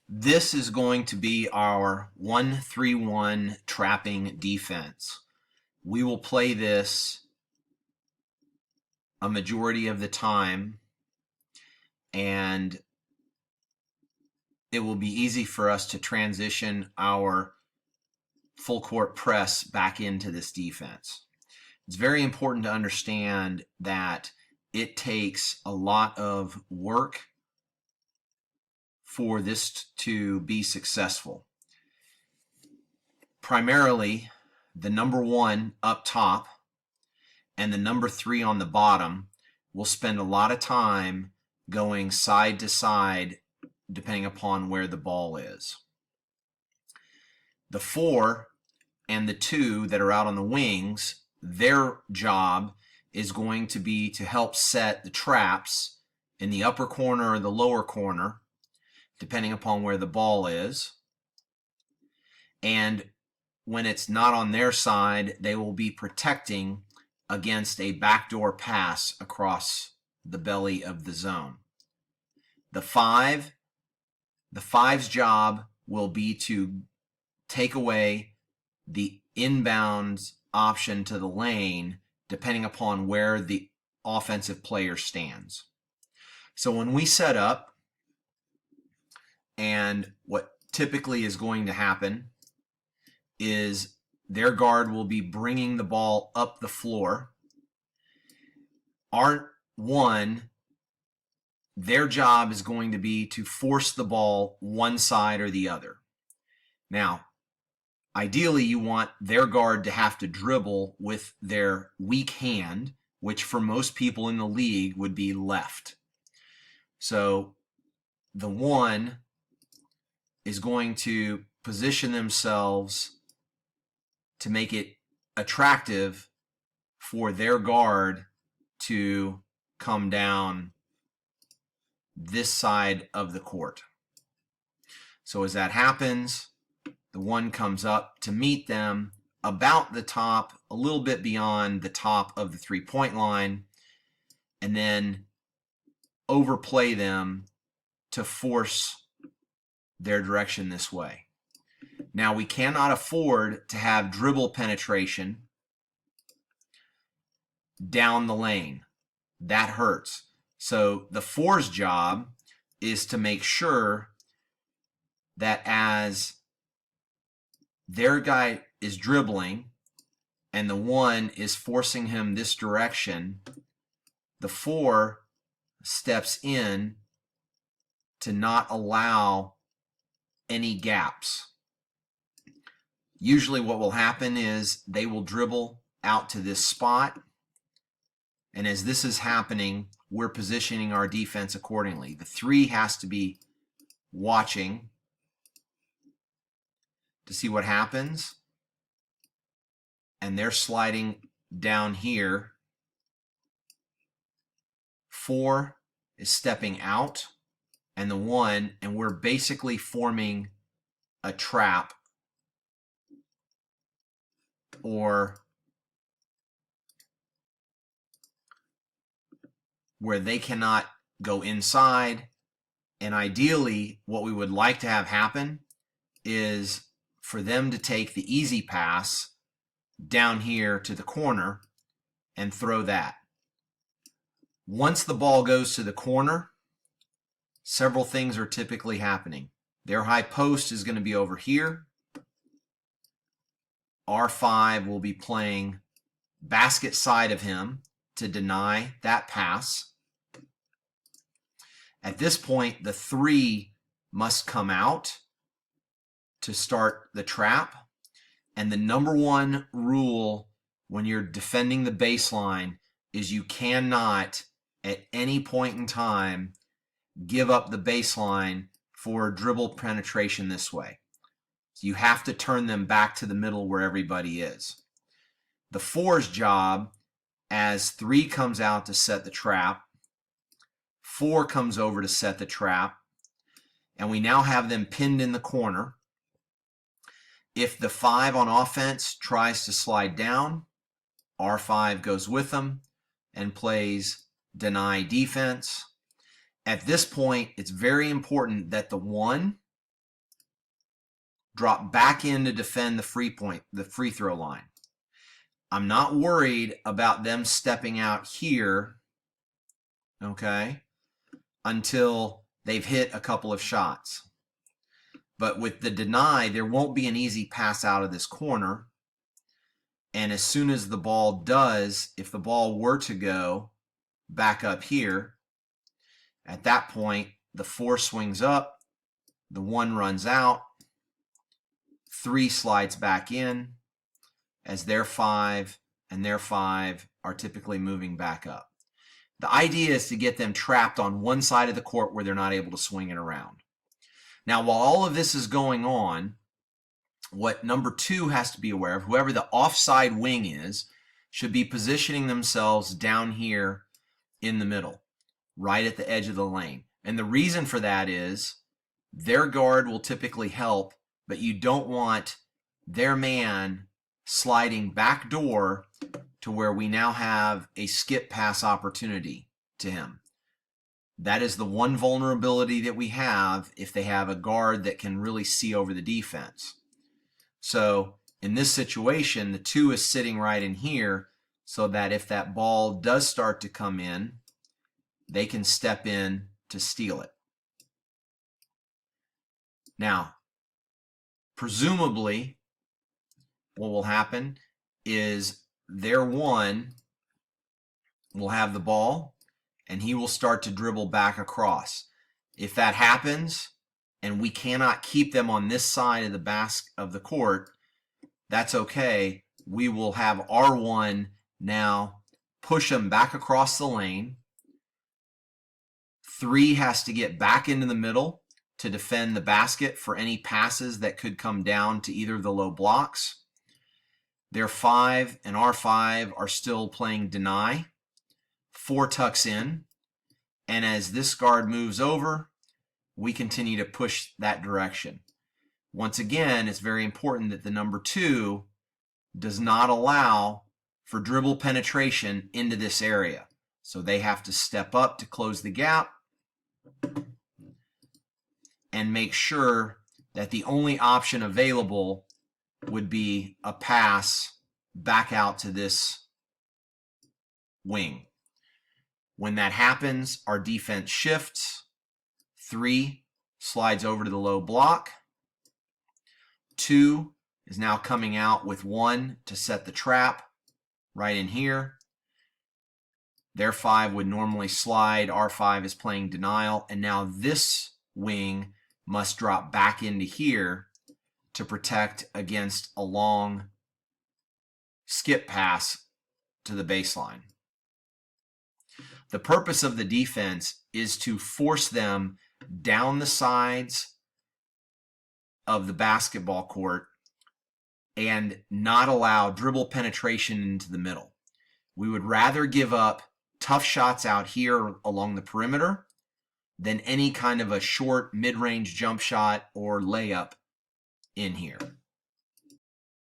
This is going to be our 1-3-1 trapping defense. We will play this a majority of the time, and it will be easy for us to transition our full court press back into this defense. It's very important to understand that it takes a lot of work for this to be successful. Primarily, the number 1 up top and the number 3 on the bottom will spend a lot of time going side to side depending upon where the ball is. The 4 and the 2 that are out on the wings, their job is going to be to help set the traps in the upper corner or the lower corner, depending upon where the ball is. And when it's not on their side, they will be protecting against a backdoor pass across the belly of the zone. The 5's job will be to take away the inbound option to the lane depending upon where the offensive player stands. So when we set up, and what typically is going to happen is their guard will be bringing the ball up the floor. Our 1, their job is going to be to force the ball one side or the other. Now, ideally, you want their guard to have to dribble with their weak hand, which for most people in the league would be left. So the 1 is going to position themselves to make it attractive for their guard to come down this side of the court. So as that happens, the 1 comes up to meet them about the top, a little bit beyond the top of the three-point line, and then overplay them to force their direction this way. Now, we cannot afford to have dribble penetration down the lane. That hurts. So the 4's job is to make sure that as their guy is dribbling and the 1 is forcing him this direction, the 4 steps in to not allow any gaps. Usually what will happen is they will dribble out to this spot, and as this is happening, we're positioning our defense accordingly. The 3 has to be watching to see what happens, and they're sliding down here. 4 is stepping out, and the 1, and we're basically forming a trap or where they cannot go inside. And ideally, what we would like to have happen is for them to take the easy pass down here to the corner and throw that. Once the ball goes to the corner, several things are typically happening. Their high post is going to be over here. R5 will be playing basket side of him to deny that pass. At this point, the 3 must come out to start the trap. And the number 1 rule when you're defending the baseline is you cannot at any point in time give up the baseline for dribble penetration this way. So you have to turn them back to the middle where everybody is. The 4's job, as 3 comes out to set the trap, 4 comes over to set the trap, and we now have them pinned in the corner. If the 5 on offense tries to slide down, R5 goes with them and plays deny defense. At this point, it's very important that the 1 drop back in to defend the free throw line. I'm not worried about them stepping out here, okay, until they've hit a couple of shots. But with the deny, there won't be an easy pass out of this corner. And as soon as the ball does, if the ball were to go back up here, at that point, the 4 swings up, the 1 runs out, 3 slides back in, as their 5 and their 5 are typically moving back up. The idea is to get them trapped on one side of the court where they're not able to swing it around. Now, while all of this is going on, what number 2 has to be aware of, whoever the offside wing is, should be positioning themselves down here in the middle, right at the edge of the lane. And the reason for that is their guard will typically help, but you don't want their man sliding back door to where we now have a skip pass opportunity to him. That is the one vulnerability that we have if they have a guard that can really see over the defense. So in this situation, the 2 is sitting right in here so that if that ball does start to come in, they can step in to steal it. Now, presumably, what will happen is their 1 will have the ball and he will start to dribble back across. If that happens and we cannot keep them on this side of the court, that's okay. We will have our 1 now push them back across the lane. 3 has to get back into the middle to defend the basket for any passes that could come down to either of the low blocks. Their 5 and our 5 are still playing deny. 4 tucks in, and as this guard moves over, we continue to push that direction. Once again, it's very important that the number 2 does not allow for dribble penetration into this area. So they have to step up to close the gap and make sure that the only option available would be a pass back out to this wing. When that happens, our defense shifts. 3 slides over to the low block. 2 is now coming out with 1 to set the trap right in here. Their 5 would normally slide. Our 5 is playing denial. And now this wing must drop back into here to protect against a long skip pass to the baseline. The purpose of the defense is to force them down the sides of the basketball court and not allow dribble penetration into the middle. We would rather give up tough shots out here along the perimeter than any kind of a short mid-range jump shot or layup in here.